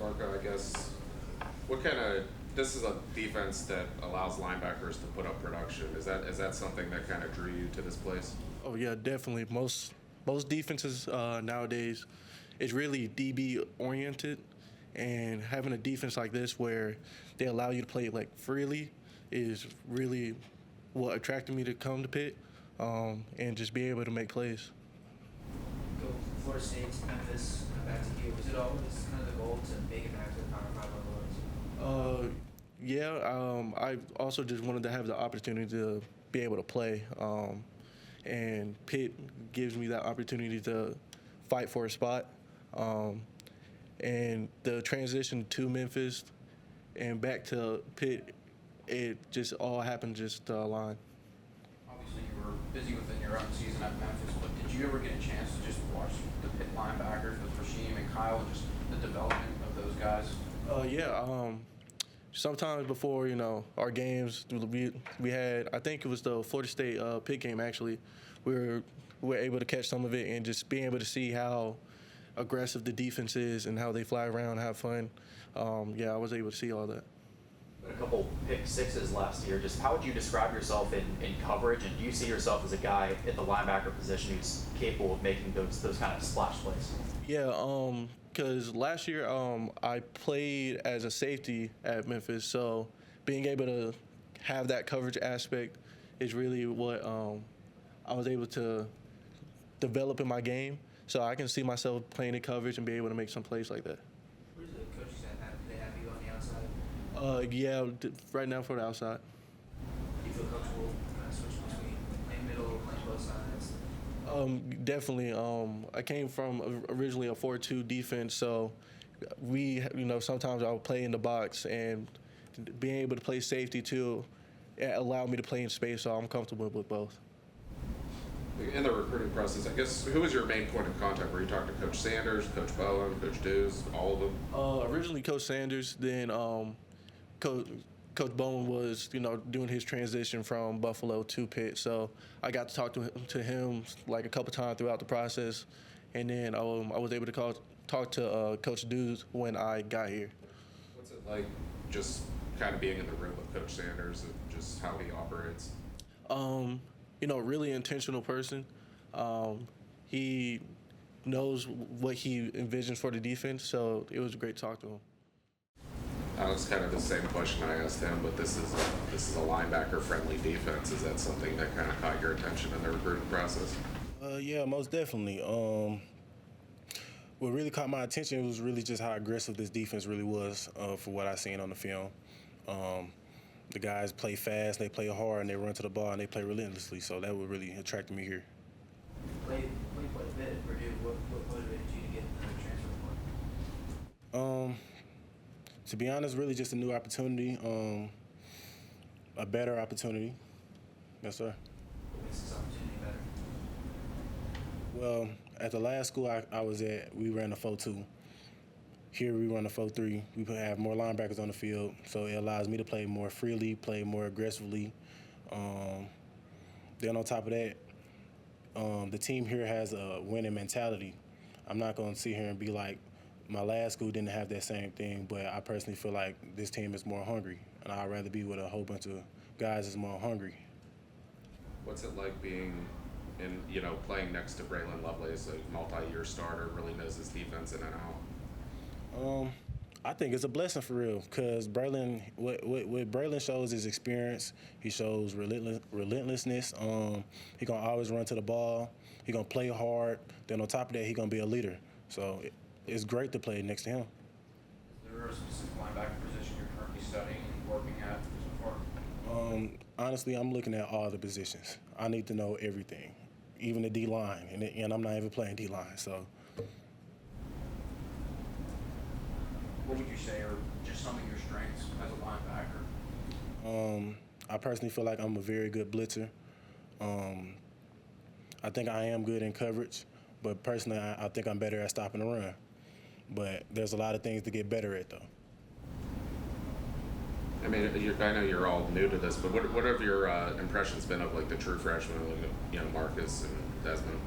Marco, I guess, what kind of this is a defense that allows linebackers to put up production. Is that something that kind of drew you to this place? Oh yeah, definitely. Most defenses nowadays is really DB oriented, and having a defense like this where they allow you to play like freely is really what attracted me to come to Pitt, and just be able to make plays. Go Florida State, Memphis, come back to you. Was it always kind of the goal to make it back to the Power Five level? Yeah, I also just wanted to have the opportunity to be able to play, and Pitt gives me that opportunity to fight for a spot. And the transition to Memphis and back to Pitt, it just all happened just to align. Obviously, you were busy within your own season at Memphis, but did you ever get a chance to just watch the Pitt linebackers with Rasheem and Kyle and just the development of those guys? Yeah. Sometimes before our games, we had, I think it was the Florida State Pitt game actually. We were able to catch some of it and just being able to see how aggressive the defense is and how they fly around, have fun. Yeah, I was able to see all that. A couple pick sixes last year. Just how would you describe yourself in coverage, and do you see yourself as a guy at the linebacker position who's capable of making those kind of splash plays? Yeah, because last year I played as a safety at Memphis, so being able to have that coverage aspect is really what I was able to develop in my game. So I can see myself playing in coverage and be able to make some plays like that. Where's the coaching staff have? Do they have you on the outside? Yeah, right now for the outside. Do you feel comfortable kind of switching between playing middle, playing both sides? Definitely. I came from originally a 4-2 defense, so sometimes I'll play in the box, and being able to play safety too, it allowed me to play in space, so I'm comfortable with both. In the recruiting process, I guess, who was your main point of contact? Were you talking to Coach Sanders, Coach Bowen, Coach Dews, all of them? Originally Coach Sanders, then Coach Bowen was, doing his transition from Buffalo to Pitt. So I got to talk to him like a couple times throughout the process, and then I was able to talk to Coach Dews when I got here. What's it like just kind of being in the room with Coach Sanders and just how he operates? Really intentional person. He knows what he envisions for the defense, so it was great to talk to him. It's kind of the same question I asked him, but this is a linebacker-friendly defense. Is that something that kind of caught your attention in the recruiting process? Yeah, most definitely. What really caught my attention was really just how aggressive this defense really was for what I seen on the film. The guys play fast, they play hard, and they run to the ball, and they play relentlessly. So that would really attract me here. Played quite a bit at Purdue. What motivated you to get the transfer portal? To be honest, really just a new opportunity, a better opportunity. Yes, sir. What makes this opportunity better? Well, at the last school I was at, we ran a 4-2. Here we run a 4-3. We have more linebackers on the field, so it allows me to play more freely, play more aggressively. Then on top of that, the team here has a winning mentality. I'm not going to sit here and be like, my last school didn't have that same thing, but I personally feel like this team is more hungry, and I'd rather be with a whole bunch of guys that's more hungry. What's it like being playing next to Braylon Lovelace, a multi-year starter, really knows his defense in and out? I think it's a blessing for real, because Braylon, what Braylon shows is experience. He shows relentlessness. He gonna always run to the ball. He gonna play hard. Then on top of that, he gonna be a leader. So it's great to play next to him. Is there a specific linebacker position you're currently studying and working at so far? Honestly, I'm looking at all the positions. I need to know everything, even the D-line, and I'm not even playing D-line, so. What would you say are just some of your strengths as a linebacker? I personally feel like I'm a very good blitzer. I think I am good in coverage, but personally I think I'm better at stopping the run. But there's a lot of things to get better at, though. I mean, I know you're all new to this, but what have your impressions been of like the true freshmen, Marcus and Desmond?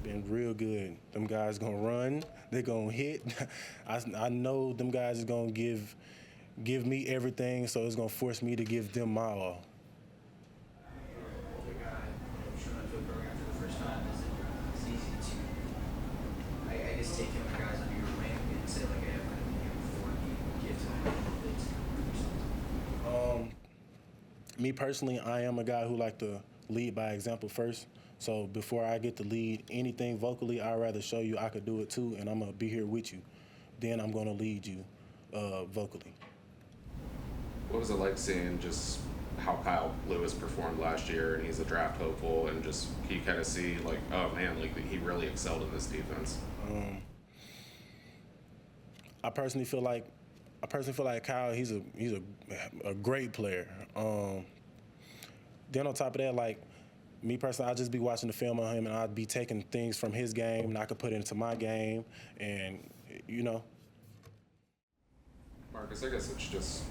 Been and real good. Them guys gonna run, they gonna hit. I know them guys is gonna give me everything, so it's gonna force me to give them my all. Older guy, showing up to a program for the first time, it's easy to, I guess, take younger guys under your wing and say, like, hey, I'm going to be here before you give to them a little bit to or something. Me personally, I am a guy who like to lead by example first. So before I get to lead anything vocally, I'd rather show you I could do it too, and I'm gonna be here with you. Then I'm gonna lead you vocally. What was it like seeing just how Kyle Lewis performed last year, and he's a draft hopeful, and just you kind of see like, oh man, like he really excelled in this defense. I personally feel like Kyle, he's a great player. Then on top of that, like me personally, I'd just be watching the film on him, and I'd be taking things from his game, and I could put it into my game, and you know. Marcus, I guess it's just,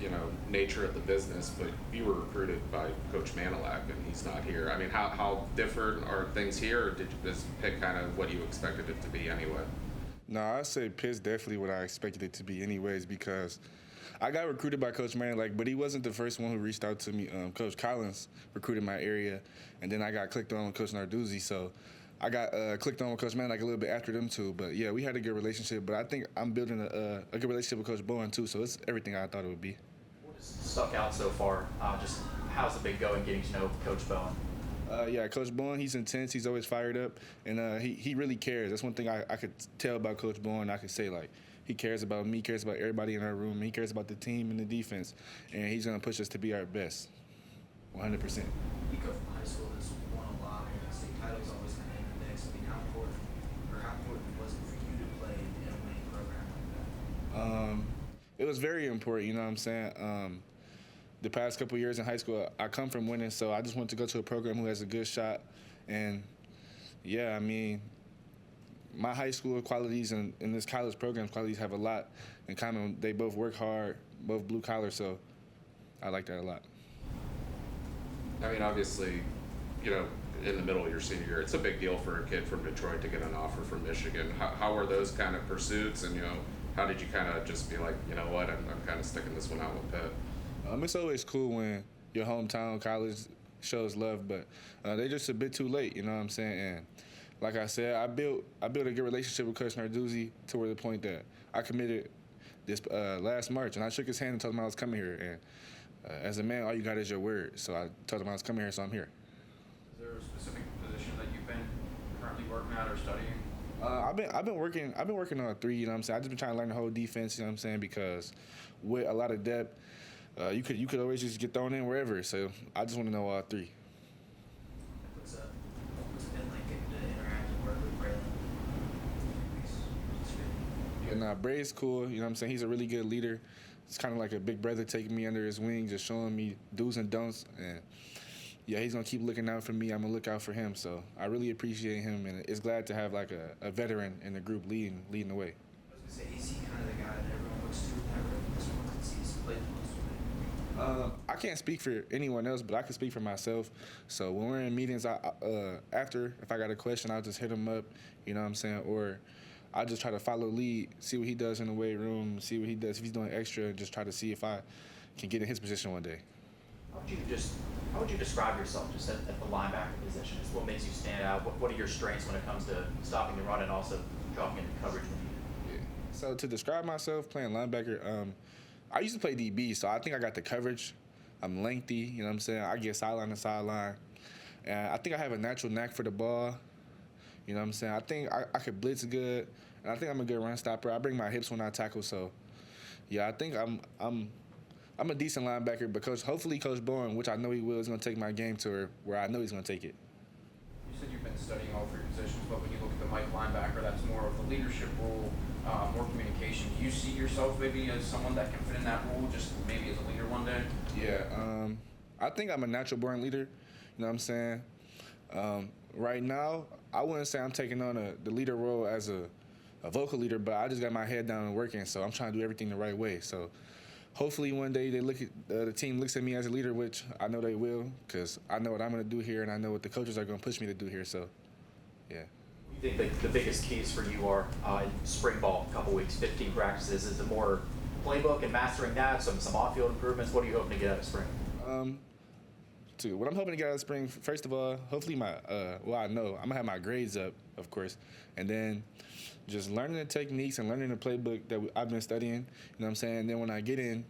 nature of the business, but you were recruited by Coach Manilak, and he's not here. I mean, how different are things here, or is Pitt kind of what you expected it to be anyway? No, I'd say Pitt's definitely what I expected it to be anyways, because I got recruited by Coach Manilak, but he wasn't the first one who reached out to me. Coach Collins recruited my area, and then I got clicked on with Coach Narduzzi, so I got clicked on with Coach Manilak a little bit after them two. But, yeah, we had a good relationship, but I think I'm building a good relationship with Coach Bowen, too, so it's everything I thought it would be. What has stuck out so far? Just how's it been going getting to know Coach Bowen? Yeah, Coach Bowen, he's intense. He's always fired up, and he really cares. That's one thing I could tell about Coach Bowen. I could say, like, he cares about me, cares about everybody in our room, he cares about the team and the defense, and he's going to push us to be our best, 100%. You go from high school that's won a lot, and state titles always kind of in the mix. I mean, how important was it for you to play in a winning program like that? It was very important, you know what I'm saying? The past couple years in high school, I come from winning, so I just wanted to go to a program who has a good shot. And, yeah, I mean, my high school qualities and this college program's qualities have a lot in common. They both work hard, both blue collar, so I like that a lot. I mean, obviously, in the middle of your senior year, it's a big deal for a kid from Detroit to get an offer from Michigan. How were those kind of pursuits, and, how did you kind of just be like, you know what, I'm kind of sticking this one out with Pitt? It's always cool when your hometown college shows love, but they're just a bit too late, you know what I'm saying? And like I said, I built a good relationship with Coach Narduzzi to where the point that I committed this last March, and I shook his hand and told him I was coming here. And as a man, all you got is your word. So I told him I was coming here, so I'm here. Is there a specific position that you've been currently working at or studying? I've been working on 3, you know what I'm saying? I've just been trying to learn the whole defense, you know what I'm saying? Because with a lot of depth, you could always just get thrown in wherever. So I just want to know all 3. What's it been like getting to interact and work with Braylon? And Bray's cool, you know what I'm saying? He's a really good leader. It's kind of like a big brother taking me under his wing, just showing me do's and don'ts. And, yeah, he's going to keep looking out for me. I'm going to look out for him. So I really appreciate him, and it's glad to have, like, a veteran in the group leading the way. I was going to say, is he kind of the guy that everyone looks to in that room? This one, since he's played the most with it. I can't speak for anyone else, but I can speak for myself. So when we're in meetings, after, if I got a question, I'll just hit him up, you know what I'm saying? Or I just try to follow lead, see what he does in the weight room, see what he does, if he's doing extra, and just try to see if I can get in his position one day. How would you describe yourself just at the linebacker position? Just what makes you stand out? What are your strengths when it comes to stopping the run and also dropping into coverage when needed? Yeah. So to describe myself playing linebacker, I used to play DB, so I think I got the coverage. I'm lengthy, you know what I'm saying? I get sideline to sideline. And I think I have a natural knack for the ball. You know what I'm saying? I think I could blitz good, and I think I'm a good run stopper. I bring my hips when I tackle, so yeah, I think I'm a decent linebacker. Because hopefully Coach Bowen, which I know he will, is going to take my game to where I know he's going to take it. You said you've been studying all 3 positions, but when you look at the Mike linebacker, that's more of the leadership role, more communication. Do you see yourself maybe as someone that can fit in that role, just maybe as a leader one day? Yeah, I think I'm a natural born leader. You know what I'm saying? Right now, I wouldn't say I'm taking on the leader role as a vocal leader, but I just got my head down and working, so I'm trying to do everything the right way. So hopefully one day they look at the team looks at me as a leader, which I know they will, because I know what I'm going to do here, and I know what the coaches are going to push me to do here. So, yeah. When you do you think the biggest keys for you are in spring ball, a couple weeks, 15 practices? Is it more playbook and mastering that, some off-field improvements? What are you hoping to get out of spring? What I'm hoping to get out of spring, first of all, hopefully I know I'm gonna have my grades up, of course, and then just learning the techniques and learning the playbook that I've been studying. You know what I'm saying? And then when I get in,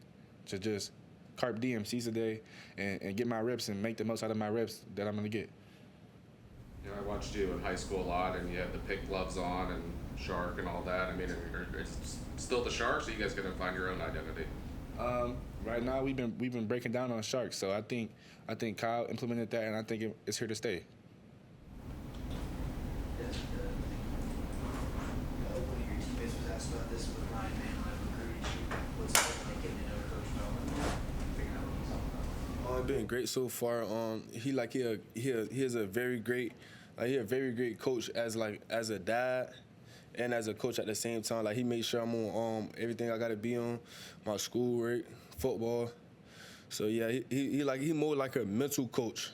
to just carpe diem, seize the day, and get my reps and make the most out of my reps that I'm gonna get. You know, I watched you in high school a lot, and you had the Pitt gloves on and Shark and all that. I mean, it's still the Sharks, or you guys gonna find your own identity? Right now, we've been breaking down on Sharks, so I think Kyle implemented that, and I think it's here to stay. One of your teammates was asked about this with Ryan Manheim recruiting you. What's it like getting to know Coach Mel and figuring out what he's all about? It's been great so far. He is a very great, he a very great coach as a dad, and as a coach at the same time. Like he makes sure I'm on everything I gotta be on, my schoolwork, football. So yeah, he more like a mental coach,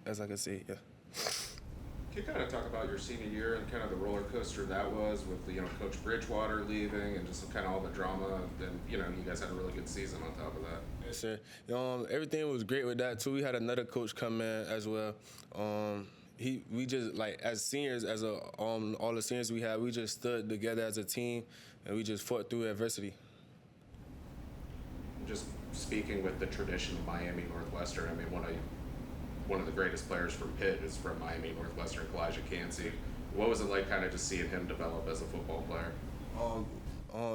as I can say. Yeah. Can you kind of talk about your senior year and kind of the roller coaster that was with Coach Bridgewater leaving and just kind of all the drama? And you guys had a really good season on top of that. Yes, sir. Everything was great with that too. We had another coach come in as well. We just as seniors, all the seniors we had, we just stood together as a team and we just fought through adversity. Just speaking with the tradition of Miami Northwestern, I mean, one of the greatest players from Pitt is from Miami Northwestern, Elijah Cansey. What was it like kind of just seeing him develop as a football player?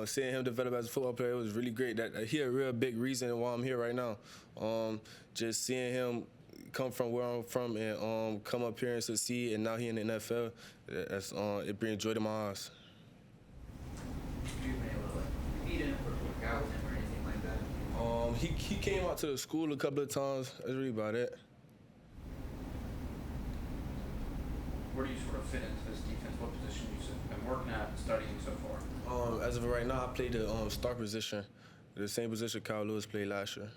Seeing him develop as a football player was really great. That he a real big reason why I'm here right now. Just seeing him come from where I'm from and come up here and succeed, and now he in the NFL, it brings joy to my eyes. Have you been able to meet him or work out with him or anything like that? He came out to the school a couple of times. That's really about it. Where do you sort of fit into this defense? What position you've been working at and studying so far? As of right now, I play the star position, the same position Kyle Lewis played last year.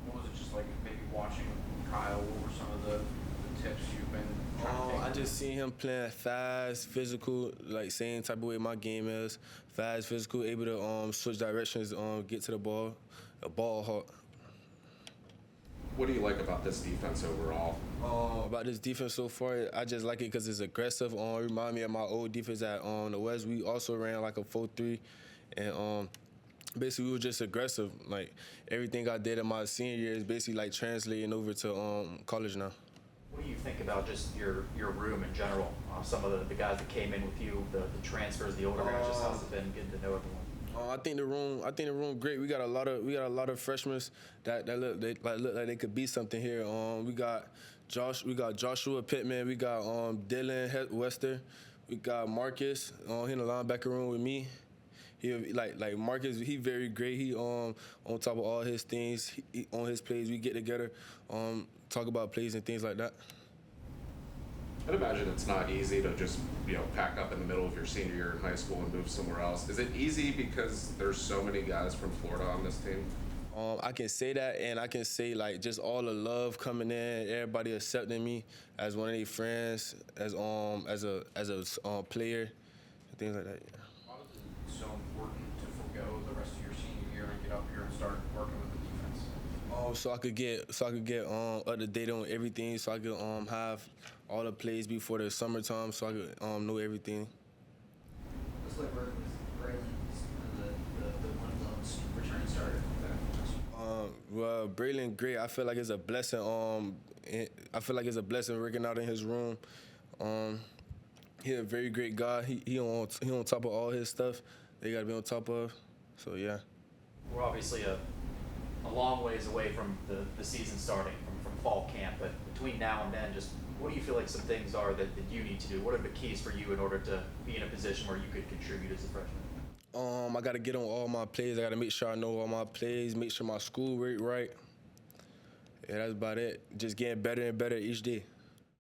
What was it just like maybe watching Kyle? What were some of the tips you've been trying to take? I just seen him playing fast, physical, like same type of way my game is. Fast, physical, able to switch directions, get to the ball, a ball hawk. What do you like about this defense overall? About this defense so far, I just like it because it's aggressive. Remind me of my old defense at the West. We also ran like a 4-3, and basically we were just aggressive. Like everything I did in my senior year is basically like translating over to college now. What do you think about just your room in general? Some of the guys that came in with you, the transfers, the older guys, just how's it been getting to know everyone? I think the room great. We got a lot of freshmen that look like they could be something here. We got Joshua Pittman, we got Dylan Wester, we got Marcus in the linebacker room with me. He like Marcus, he very great. He on top of all his things. He, on his plays, we get together, talk about plays and things like that. I'd imagine it's not easy to just pack up in the middle of your senior year in high school and move somewhere else. Is it easy because there's so many guys from Florida on this team? I can say that, and I can say like just all the love coming in, everybody accepting me as one of their friends, as a player, and things like that. Yeah. Why was it so important to forgo the rest of your senior year and get up here and start working with the defense? So I could get up to date on everything, so I could have all the plays before the summertime, so I could know everything. What's it like working with Braylon, the one of those returning starter? Well, Braylon, great. I feel like it's a blessing. I feel like it's a blessing working out in his room. He a very great guy. He on top of all his stuff. They gotta be on top of. So yeah. We're obviously a long ways away from the season starting, from fall camp, but between now and then, just what do you feel like some things are that you need to do? What are the keys for you in order to be in a position where you could contribute as a freshman? I got to get on all my plays. I got to make sure I know all my plays, make sure my school work right. Yeah, that's about it. Just getting better and better each day.